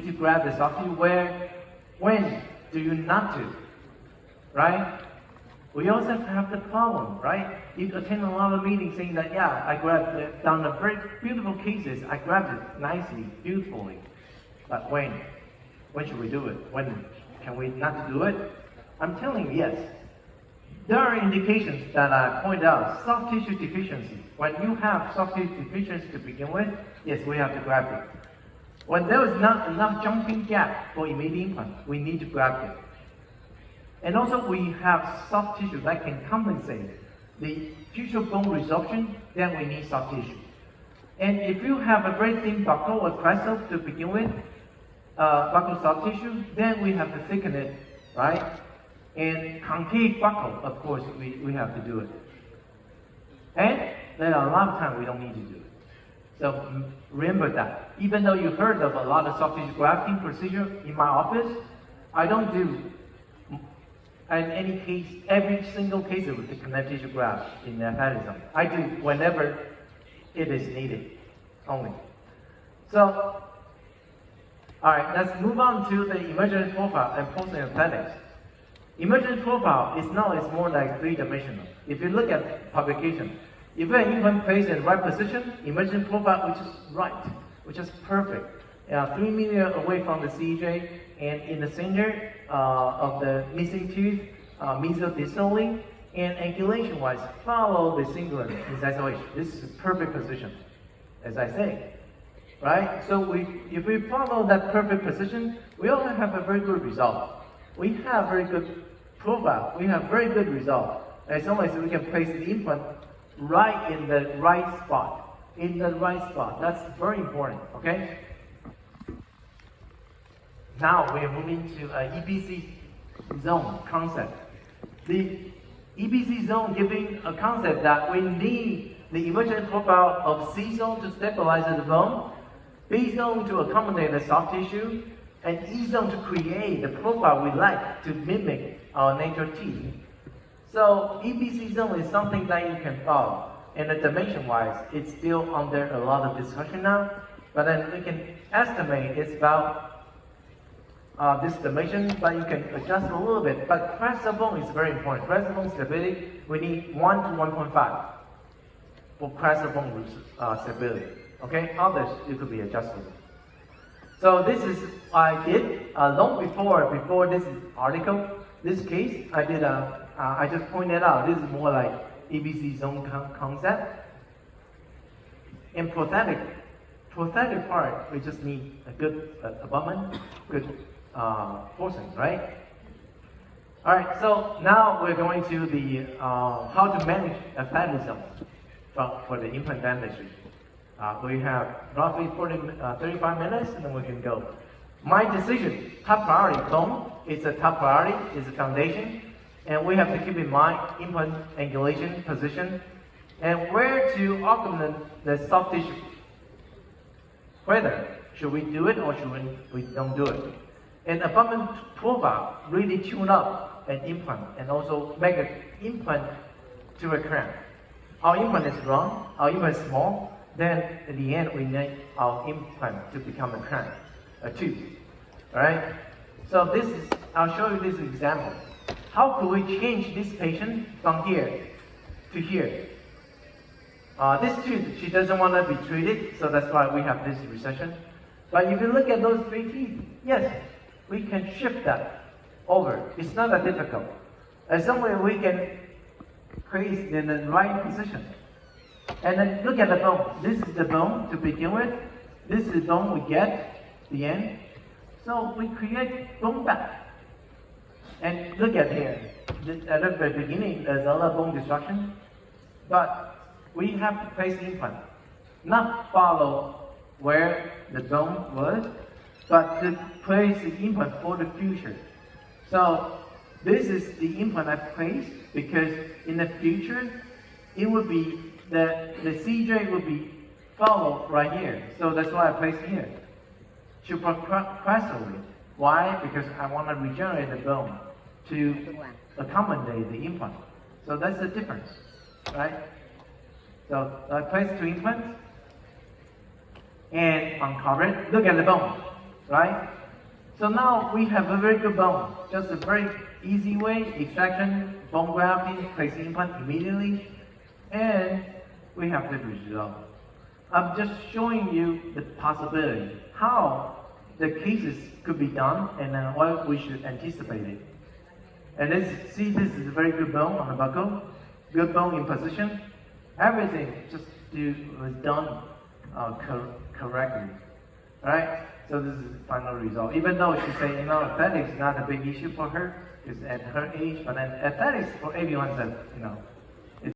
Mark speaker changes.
Speaker 1: to grab the soft tissue, when do you not to, right? We also have the problem, right? You attend a lot of meetings saying that, yeah, I grabbed it, done a very beautiful cases, I grabbed it nicely, beautifully. But when? When should we do it? When can we not do it? I'm telling you, yes. There are indications that I point out, soft tissue deficiency. When you have soft tissue deficiency to begin with, yes, we have to grab it. When there is not enough jumping gap for immediate implant, we need to grab it. And also we have soft tissue that can compensate the future bone resorption, then we need soft tissue. And if you have a very thin buccal or crescent to begin with, buccal soft tissue, then we have to thicken it, right? And concave buccal, of course, we have to do it. And there are a lot of times we don't need to do it. So remember that. Even though you've heard of a lot of soft tissue grafting procedure in my office, I don't do in any case, every single case with the connective tissue graft in athleticism. I do whenever it is needed, only. So, all right, let's move on to the emergent profile and post-athletics. Emergent profile is now is more like three-dimensional. If you look at publication, if an implant placed in the right position, emergent profile which is right, which is perfect, 3 millimeter away from the CJ, and in the center of the missing tooth, mesodistally, and angulation-wise, follow the cingulate in isolation. This is a perfect position, as I say, right? So if we follow that perfect position, we also have a very good result. We have very good profile. We have very good result. As long as we can place the implant right in the right spot. In the right spot. That's very important, okay? Now we are moving to EBC zone concept. The EBC zone giving a concept that we need the emergent profile of C zone to stabilize the bone, B zone to accommodate the soft tissue, and E zone to create the profile we like to mimic our natural teeth. So EBC zone is something that you can follow. And the dimension-wise, it's still under a lot of discussion now, but then we can estimate it's about this dimension, but you can adjust a little bit. But crest of bone is very important. Crest of bone stability, we need 1 to 1.5 for crest of bone stability. Okay, others it could be adjustable. So this is I did long before this article, this case I did I just pointed out this is more like EBC zone concept. And prosthetic part we just need a good abutment, good portion, right? All right, so now we're going to the how to manage athleticism for the implant dentistry. We have roughly 35 minutes, and then we can go. My decision, top priority, bone is a top priority, is a foundation, and we have to keep in mind implant angulation position and where to augment the soft tissue. Whether should we do it or should we don't do it. And abutment profile really tune up an implant and also make an implant to a crown. Our implant is wrong, our implant is small, then in the end we need our implant to become a crown, a tooth. Alright? So this is, I'll show you this example. How could we change this patient from here to here? This tooth, she doesn't want to be treated, so that's why we have this recession. But if you look at those 3 teeth, yes, we can shift that over. It's not that difficult. As somewhere we can create in the right position. And then look at the bone. This is the bone to begin with. This is the bone we get, the end. So we create bone back. And look at here. At the very beginning, there's a lot of bone destruction. But we have to place the implant. Not follow where the bone was, but to place the implant for the future. So this is the implant I placed because in the future, it would be the CJ will be followed right here. So that's why I placed here. Supracrestally. Why? Because I want to regenerate the bone to accommodate the implant. So that's the difference, right? So I placed 2 implants and uncover it. Look at the bone. right? So now we have a very good bone. Just a very easy way, extraction, bone grafting, placing implant immediately, and we have good result. I'm just showing you the possibility, how the cases could be done, and then what we should anticipate it. And let's see, this is a very good bone on the buccal, good bone in position. Everything was done correctly, right? So this is the final result. Even though she said, athletics is not a big issue for her, because at her age, but then athletics for everyone says,